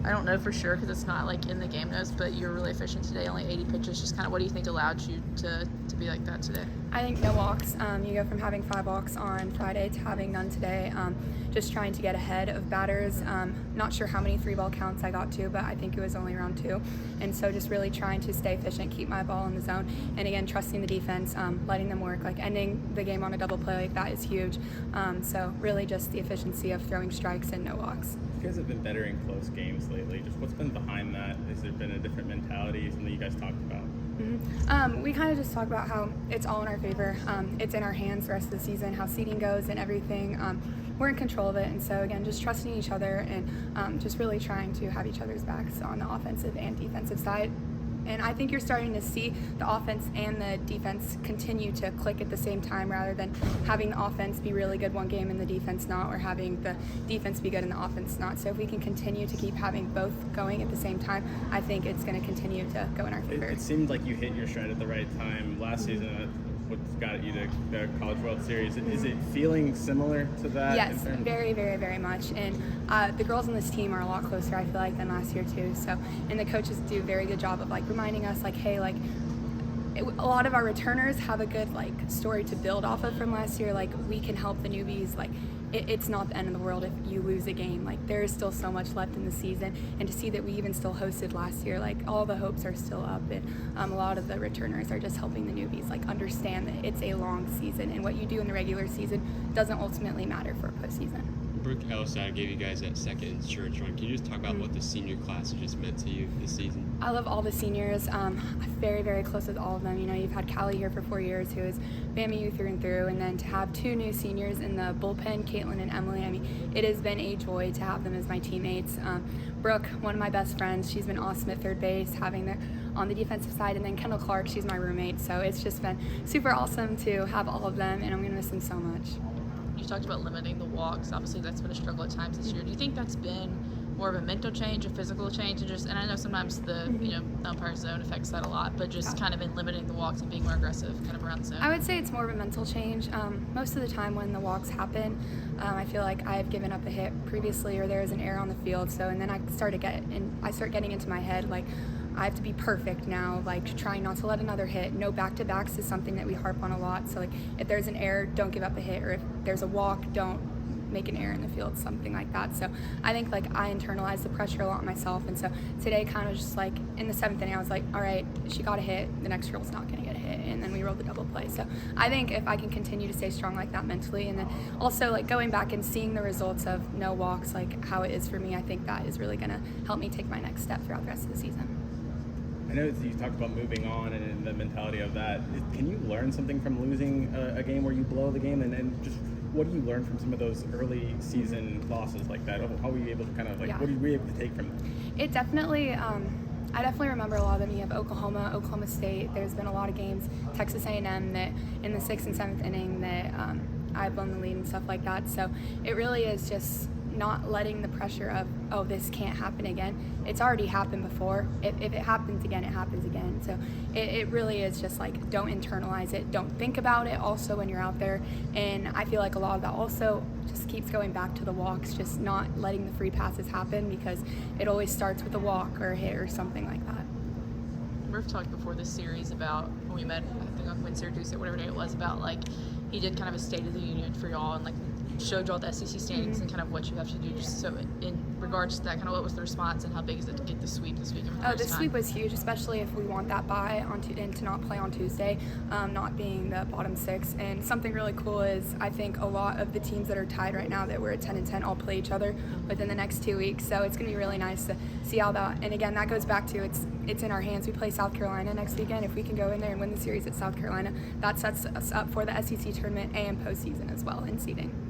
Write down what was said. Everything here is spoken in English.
I don't know for sure because it's not like in the game notes, but you're really efficient today, only 80 pitches. Just kind of what do you think allowed you to be like that today? I think no walks. You go from having 5 walks on Friday to having none today. Just trying to get ahead of batters. Not sure how many 3-ball counts I got to, but I think it was only around 2. And so just really trying to stay efficient, keep my ball in the zone, and again, trusting the defense, letting them work. Like ending the game on a double play like that is huge. So really just the efficiency of throwing strikes and no walks. You guys have been better in close games lately. Just what's been behind that? Has there been a different mentality, something you guys talked about? We kind of just talk about how it's all in our favor. It's in our hands the rest of the season, how seeding goes and everything. We're in control of it, and so again, just trusting each other and just really trying to have each other's backs on the offensive and defensive side. And I think you're starting to see the offense and the defense continue to click at the same time rather than having the offense be really good one game and the defense not, or having the defense be good and the offense not. So if we can continue to keep having both going at the same time, I think it's going to continue to go in our favor. It seemed like you hit your stride at the right time last season. What got you to the College World Series? Is it feeling similar to that? Yes, very, very, very much. And the girls on this team are a lot closer, I feel like, than last year too. So, and the coaches do a very good job of like reminding us, like, hey, like a lot of our returners have a good like story to build off of from last year. Like we can help the newbies. Like it's not the end of the world if you lose a game. Like there is still so much left in the season, and to see that we even still hosted last year, like all the hopes are still up, and a lot of the returners are just helping the newbies like understand that it's a long season, and what you do in the regular season doesn't ultimately matter for a postseason. Brooke Elstad gave you guys that second insurance run. Can you just talk about what the senior class has just meant to you this season? I love all the seniors. I'm very, very close with all of them. You know, you've had Callie here for 4 years, who is FAMU through and through, and then to have 2 new seniors in the bullpen, Caitlin and Emily. I mean, it has been a joy to have them as my teammates. Brooke, one of my best friends, she's been awesome at third base, having her on the defensive side, and then Kendall Clark, she's my roommate. So it's just been super awesome to have all of them, and I'm gonna miss them so much. You talked about limiting the walks. Obviously, that's been a struggle at times this year. Do you think that's been more of a mental change, a physical change, and I know sometimes the umpire zone affects that a lot, but just kind of in limiting the walks and being more aggressive, kind of around the zone? I would say it's more of a mental change. Most of the time when the walks happen, I feel like I've given up a hit previously, or there is an error on the field. So, and then I start getting into my head like, I have to be perfect now, like trying not to let another hit. No back-to-backs is something that we harp on a lot. So like if there's an error, don't give up a hit, or if there's a walk, don't make an error in the field, something like that. So I think like I internalize the pressure a lot myself, and so today kind of just like in the 7th inning I was like, all right, she got a hit, the next girl's not gonna get a hit, and then we rolled the double play. So I think if I can continue to stay strong like that mentally, and then also like going back and seeing the results of no walks, like how it is for me, I think that is really gonna help me take my next step throughout the rest of the season. I know you talked about moving on and the mentality of that. Can you learn something from losing a game where you blow the game, and just what do you learn from some of those early season losses like that? How were you able to kind of like, what were you able to take from them? It definitely, I definitely remember a lot of them. You have Oklahoma, Oklahoma State. There's been a lot of games, Texas A&M, that in the 6th and 7th inning that I've blown the lead and stuff like that. So it really is just not letting the pressure of, oh, this can't happen again. It's already happened before. If it happens again, it happens again. So it really is just like, don't internalize it. Don't think about it also when you're out there. And I feel like a lot of that also just keeps going back to the walks, just not letting the free passes happen, because it always starts with a walk or a hit or something like that. We've talked before this series about when we met, I think on Wednesday or Tuesday, whatever day it was, about like he did kind of a State of the Union for y'all and like showed y'all the SEC standings and kind of what you have to do. Just so in regards to that, kind of what was the response and how big is it to get the sweep this weekend? The sweep was huge, especially if we want that bye and to not play on Tuesday, not being the bottom 6. And something really cool is I think a lot of the teams that are tied right now that were at 10-10 all play each other within the next 2 weeks. So it's going to be really nice to see how that. And again, that goes back to it's in our hands. We play South Carolina next weekend. If we can go in there and win the series at South Carolina, that sets us up for the SEC tournament and postseason as well in seeding.